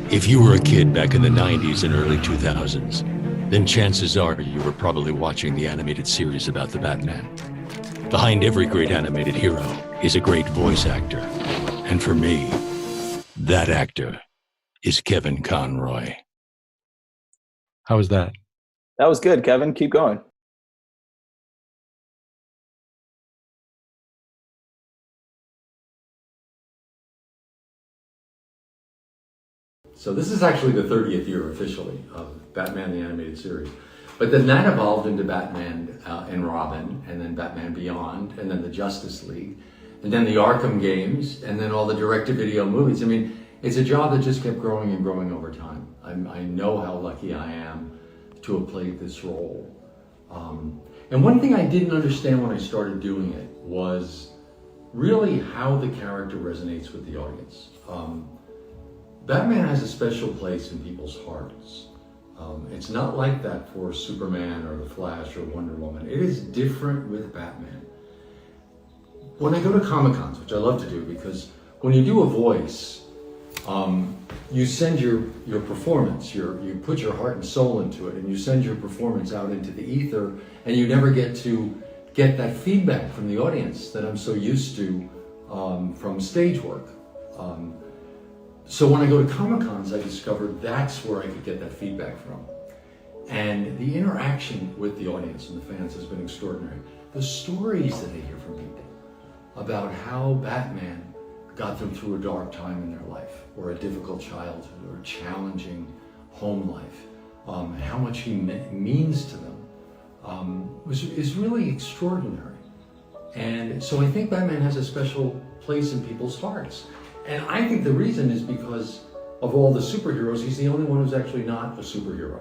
If you were a kid back in the 90s and early 2000s, then chances are you were probably watching the animated series about the Batman. Behind every great animated hero is a great voice actor. And for me, that actor is Kevin Conroy. How was that? That was good, Kevin. Keep going. So this is actually the 30th year officially of Batman the Animated Series. But then that evolved into Batman and Robin, and then Batman Beyond, and then the Justice League, and then the Arkham games, and then all the direct-to-video movies. I mean, it's a job that just kept growing and growing over time. I know how lucky I am to have played this role. And one thing I didn't understand when I started doing it was really how the character resonates with the audience. Batman has a special place in people's hearts. It's not like that for Superman or the Flash or Wonder Woman. It is different with Batman. When I go to Comic-Cons, which I love to do, because when you do a voice, you send your performance, you put your heart and soul into it, and you send your performance out into the ether, and you never get to get that feedback from the audience that I'm so used to from stage work. So when I go to Comic-Cons, I discovered that's where I could get that feedback from. And the interaction with the audience and the fans has been extraordinary. The stories that I hear from people about how Batman got them through a dark time in their life, or a difficult childhood, or a challenging home life, how much he means to them, is really extraordinary. And so I think Batman has a special place in people's hearts. And I think the reason is because of all the superheroes, he's the only one who's actually not a superhero.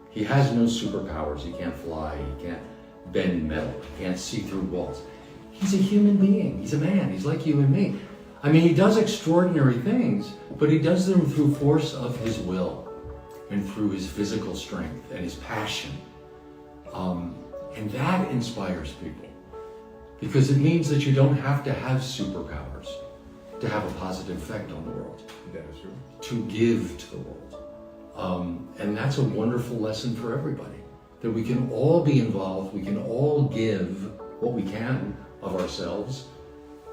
He has no superpowers. He can't fly, he can't bend metal, he can't see through walls. He's a human being, he's a man, he's like you and me. I mean, he does extraordinary things, but he does them through force of his will and through his physical strength and his passion. And that inspires people, because it means that you don't have to have superpowers to have a positive effect on the world. That is true. To give to the world. And that's a wonderful lesson for everybody, that we can all be involved, we can all give what we can of ourselves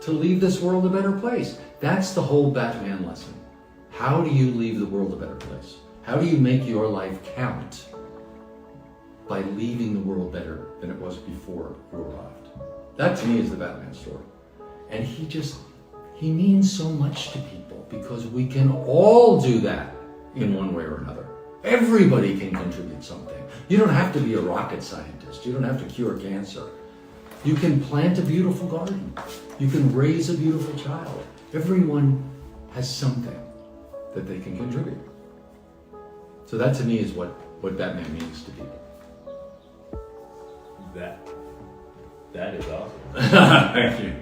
to leave this world a better place. That's the whole Batman lesson. How do you leave the world a better place? How do you make your life count by leaving the world better than it was before you arrived? That to me is the Batman story. And he means so much to people, because we can all do that in one way or another. Everybody can contribute something. You don't have to be a rocket scientist. You don't have to cure cancer. You can plant a beautiful garden. You can raise a beautiful child. Everyone has something that they can contribute. So that to me is what Batman means to people. That is awesome. Thank you.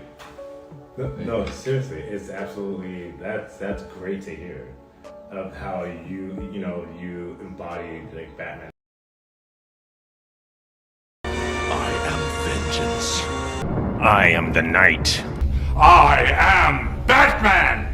No, seriously, it's absolutely, that's great to hear, of how you embody like Batman. I am vengeance. I am the Knight. I am Batman!